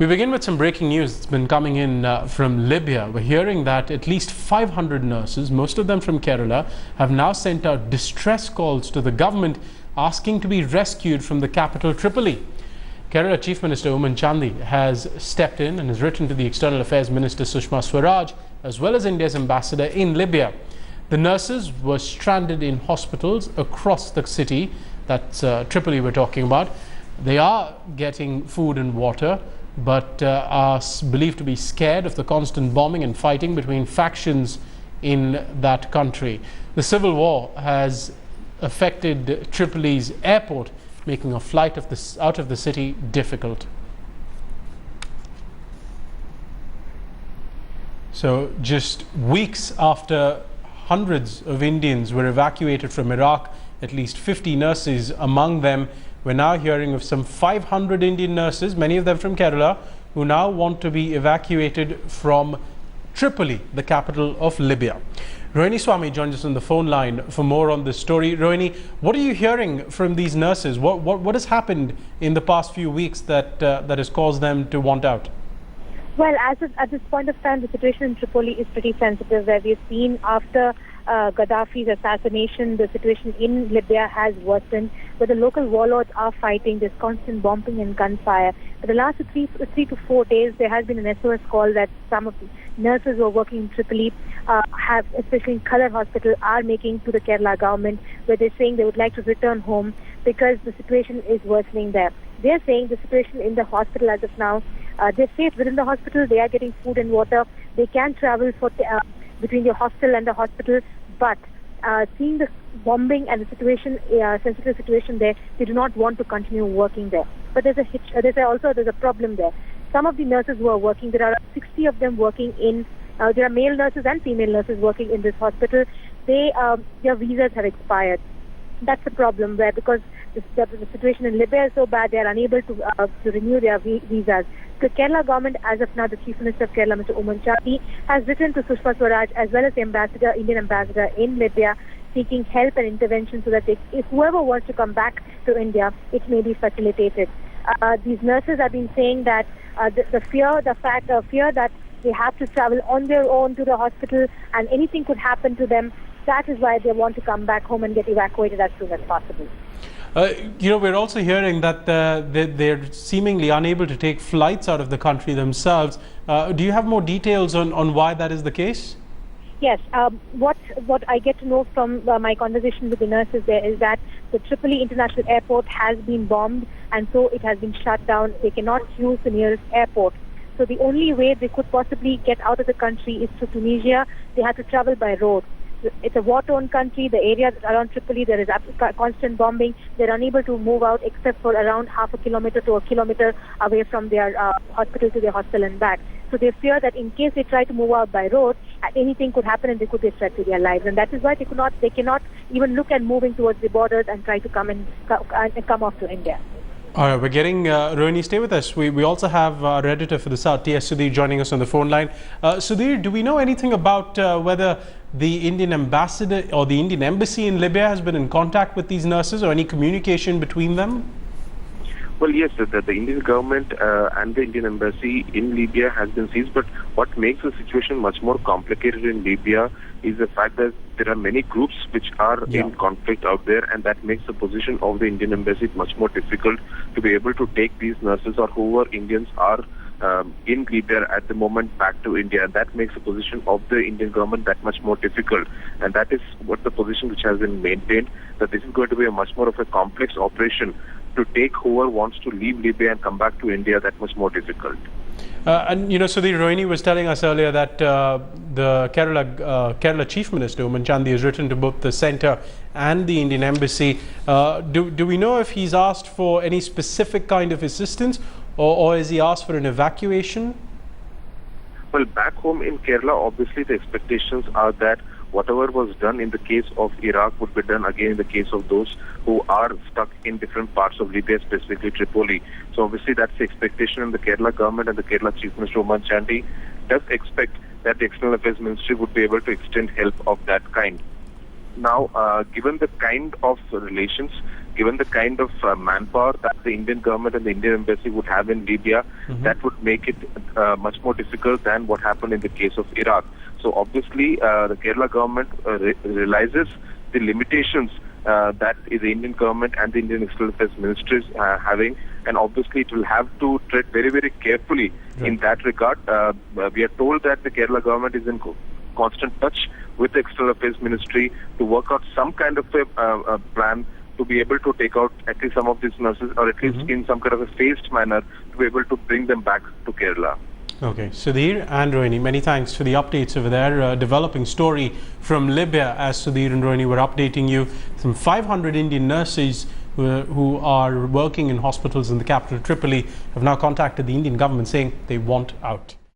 We begin with some breaking news that's been coming in from Libya. We're hearing that at least 500 nurses, most of them from Kerala, have now sent out distress calls to the government asking to be rescued from the capital Tripoli. Kerala Chief Minister Chandy has stepped in and has written to the External Affairs Minister Sushma Swaraj as well as India's ambassador in Libya. The nurses were stranded in hospitals across the city, that's Tripoli we're talking about. They are getting food and water, but are believed to be scared of the constant bombing and fighting between factions in that country. The civil war has affected Tripoli's airport, making a flight out of the city difficult. So just weeks after hundreds of Indians were evacuated from Iraq, at least 50 nurses among them, we're now hearing of some 500 Indian nurses, many of them from Kerala, who now want to be evacuated from Tripoli, the capital of Libya. Rohini Swami joins us on the phone line for more on this story. Rohini, what are you hearing from these nurses? What has happened in the past few weeks that has caused them to want out? Well, at this point of time, the situation in Tripoli is pretty sensitive, where we've seen after Gaddafi's assassination, the situation in Libya has worsened, where the local warlords are fighting. There's constant bombing and gunfire. For the last three to 4 days, there has been an SOS call that some of the nurses who are working in Tripoli have, especially in Khalar Hospital, are making to the Kerala government, where they're saying they would like to return home because the situation is worsening there. They're saying the situation in the hospital as of now, they're safe within the hospital. They are getting food and water. They can travel between the hostel and the hospital, but seeing the bombing and the situation, sensitive situation there, they do not want to continue working there. But there's a hitch. There's a problem there. Some of the nurses who are working, there are 60 of them working in. There are male nurses and female nurses working in this hospital. Their visas have expired. That's the problem there, because the situation in Libya is so bad, they are unable to renew their visas. The Kerala government, as of now, the Chief Minister of Kerala, Mr. Chandy, has written to Sushma Swaraj as well as the Indian ambassador in Libya, seeking help and intervention so that if whoever wants to come back to India, it may be facilitated. These nurses have been saying that the fear that they have to travel on their own to the hospital and anything could happen to them, that is why they want to come back home and get evacuated as soon as possible. We're also hearing that they're seemingly unable to take flights out of the country themselves. Do you have more details on why that is the case? Yes. What I get to know from my conversation with the nurses there is that the Tripoli International Airport has been bombed, and so it has been shut down. They cannot use the nearest airport. So the only way they could possibly get out of the country is through Tunisia. They have to travel by road. It's a war-torn country. The area around Tripoli, there is constant bombing. They're unable to move out except for around half a kilometer to a kilometer away from their hospital to their hostel and back. So they fear that in case they try to move out by road, anything could happen and they could be threat to their lives. And that is why they cannot even look at moving towards the borders and try to come off to India. All right, we're getting, Rohini, stay with us. We also have our editor for the South, T.S. Sudhir, joining us on the phone line. Sudhir, do we know anything about whether the Indian ambassador or the Indian embassy in Libya has been in contact with these nurses, or any communication between them? Well, yes, the Indian government and the Indian embassy in Libya has been seized, but what makes the situation much more complicated in Libya is the fact that there are many groups which are in conflict out there, and that makes the position of the Indian embassy much more difficult to be able to take these nurses or whoever Indians are in Libya at the moment back to India. That makes the position of the Indian government that much more difficult, and that is what the position which has been maintained, that this is going to be a much more of a complex operation to take whoever wants to leave Libya and come back to India, that much more difficult. Sudhir, Rohini was telling us earlier that the Kerala Chief Minister Chandy has written to both the centre and the Indian embassy. Do we know if he's asked for any specific kind of assistance, or has he asked for an evacuation? Well, back home in Kerala, obviously the expectations are that whatever was done in the case of Iraq would be done again in the case of those who are stuck in different parts of Libya, specifically Tripoli. So obviously that's the expectation, and the Kerala government and the Kerala Chief Minister Chandy does expect that the External Affairs Ministry would be able to extend help of that kind. Now, given the kind of relations, given the kind of manpower that the Indian government and the Indian embassy would have in Libya, that would make it much more difficult than what happened in the case of Iraq. So obviously, the Kerala government realizes the limitations that the Indian government and the Indian External Affairs Ministry is having, and obviously it will have to tread very, very carefully in that regard. We are told that the Kerala government is in constant touch with the External Affairs Ministry to work out some kind of a plan to be able to take out at least some of these nurses, or at least in some kind of a phased manner to be able to bring them back to Kerala. Okay, Sudhir and Rohini, many thanks for the updates over there. Developing story from Libya, as Sudhir and Rohini were updating you. Some 500 Indian nurses who are working in hospitals in the capital Tripoli have now contacted the Indian government saying they want out.